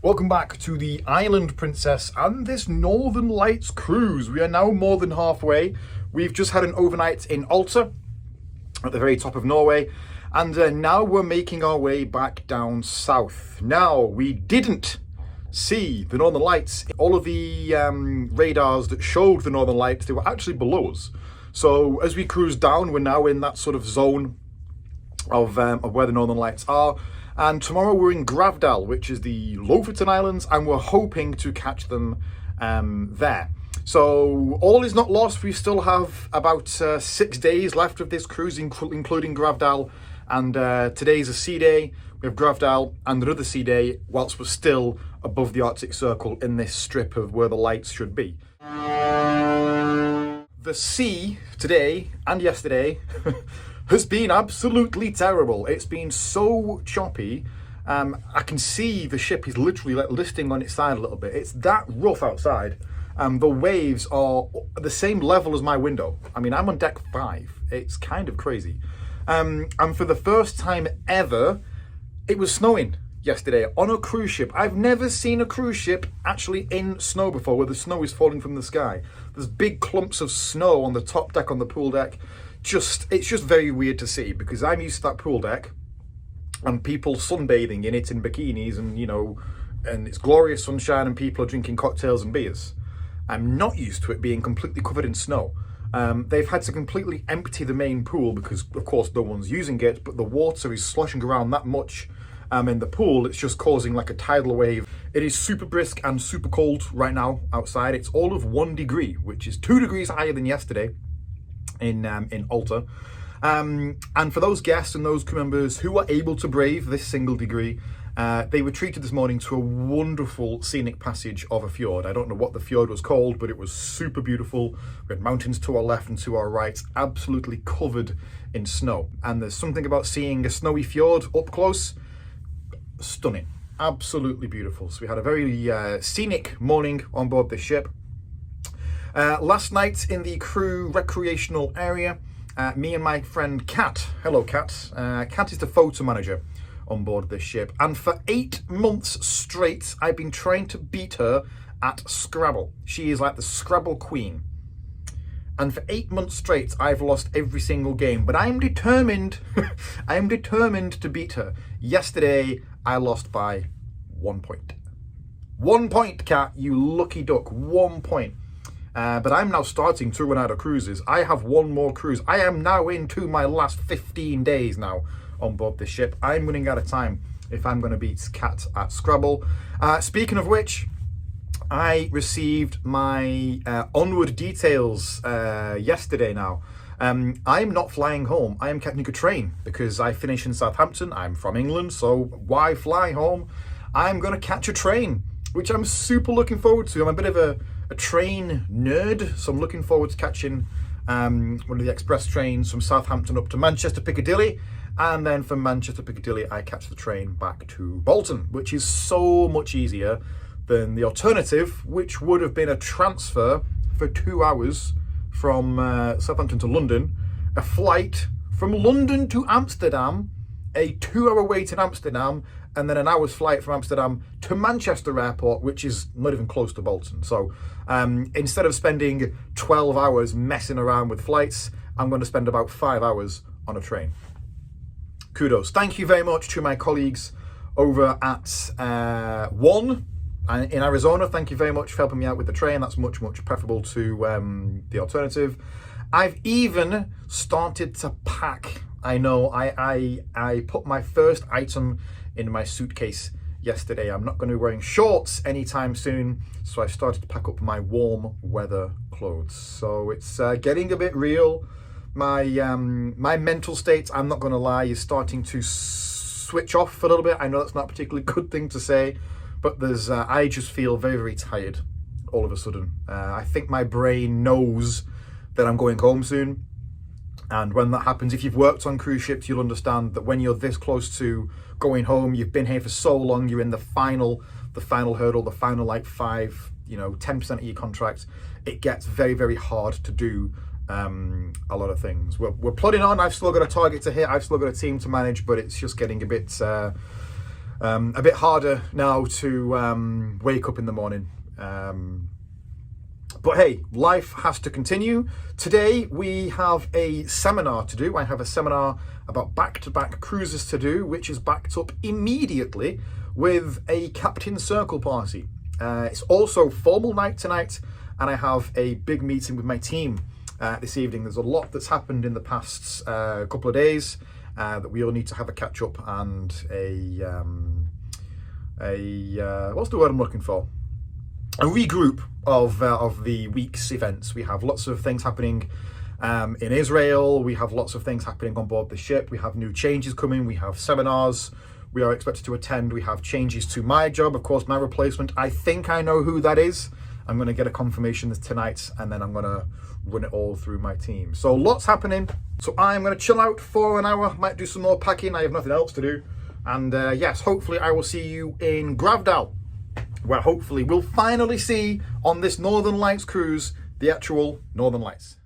Welcome back to the Island Princess and this Northern Lights cruise. We are now more than halfway. We've just had an overnight in Alta at the very top of Norway, and now we're making our way back down south. Now, we didn't see the Northern Lights. All of the radars that showed the Northern Lights, they were actually below us. So as we cruise down, we're now in that sort of zone of where the Northern Lights are. And tomorrow we're in Gravdal, which is the Lofoten Islands, and we're hoping to catch them there. So all is not lost. We still have about 6 days left of this cruise, including Gravdal. And today's a sea day. We have Gravdal and another sea day, whilst we're still above the Arctic Circle in this strip of where the lights should be. The sea today and yesterday has been absolutely terrible. It's been so choppy. I can see the ship is literally like listing on its side a little bit. It's that rough outside. The waves are the same level as my window. I mean, I'm on deck 5. It's kind of crazy. And for the first time ever, it was snowing yesterday on a cruise ship. I've never seen a cruise ship actually in snow before, where the snow is falling from the sky. There's big clumps of snow on the top deck, on the pool deck. It's just very weird to see, because I'm used to that pool deck and people sunbathing in it in bikinis, and and it's glorious sunshine and people are drinking cocktails and beers. I'm not used to it being completely covered in snow. They've had to completely empty the main pool because, of course, no one's using it, but the water is sloshing around that much in the pool. It's just causing like a tidal wave. It is super brisk and super cold right now outside. It's all of 1 degree, which is 2 degrees higher than yesterday in Alta. And for those guests and those crew members who are able to brave this single degree, they were treated this morning to a wonderful scenic passage of a fjord. I don't know what the fjord was called, but it was super beautiful. We had mountains to our left and to our right, absolutely covered in snow. And there's something about seeing a snowy fjord up close. Stunning, absolutely beautiful. So we had a very scenic morning on board this ship. Last night in the crew recreational area, me and my friend Kat, hello Kat, Kat is the photo manager on board this ship, and for 8 months straight I've been trying to beat her at Scrabble. She is like the Scrabble queen, and for 8 months straight I've lost every single game, but I'm determined I am determined to beat her. Yesterday I lost by 1 point. 1 point, Kat, you lucky duck, 1 point. But I'm now starting to run out of cruises. I have one more cruise. I am now into my last 15 days now on board this ship. I'm running out of time if I'm going to beat Kat at Scrabble. Speaking of which, I received my onward details yesterday now. I'm not flying home. I am catching a train because I finish in Southampton. I'm from England, so why fly home? I'm going to catch a train, which I'm super looking forward to. I'm a bit of a train nerd, so I'm looking forward to catching one of the express trains from Southampton up to Manchester Piccadilly, and then from Manchester Piccadilly I catch the train back to Bolton, which is so much easier than the alternative, which would have been a transfer for 2 hours from Southampton to London, a flight from London to Amsterdam, a 2-hour wait in Amsterdam, and then an hour's flight from Amsterdam to Manchester Airport, which is not even close to Bolton. So instead of spending 12 hours messing around with flights, I'm going to spend about 5 hours on a train. Kudos. Thank you very much to my colleagues over at One in Arizona. Thank you very much for helping me out with the train. That's much, much preferable to the alternative. I've even started to pack. I know I put my first item in my suitcase yesterday. I'm not going to be wearing shorts anytime soon, so I started to pack up my warm weather clothes. So it's getting a bit real. My mental state, I'm not going to lie, is starting to switch off a little bit. I know that's not a particularly good thing to say, but I just feel very, very tired all of a sudden. I think my brain knows that I'm going home soon. And when that happens, if you've worked on cruise ships, you'll understand that when you're this close to going home, you've been here for so long, you're in the final hurdle, the final like 10% of your contract, it gets very, very hard to do a lot of things. We're plodding on. I've still got a target to hit. I've still got a team to manage, but it's just getting a bit A bit harder now to wake up in the morning. But hey, life has to continue. Today we have a seminar to do. I have a seminar about back-to-back cruises to do, which is backed up immediately with a captain circle party. It's also formal night tonight, and I have a big meeting with my team this evening. There's a lot that's happened in the past couple of days that we all need to have a catch up and what's the word I'm looking for? A regroup of the week's events. We have lots of things happening in Israel. We have lots of things happening on board the ship. We have new changes coming. We have seminars we are expected to attend. We have changes to my job, of course, my replacement. I think I know who that is. I'm going to get a confirmation tonight, and then I'm going to run it all through my team. So lots happening. So I'm going to chill out for an hour. Might do some more packing. I have nothing else to do. And yes, hopefully I will see you in Gravdal, where hopefully we'll finally see on this Northern Lights cruise the actual Northern Lights.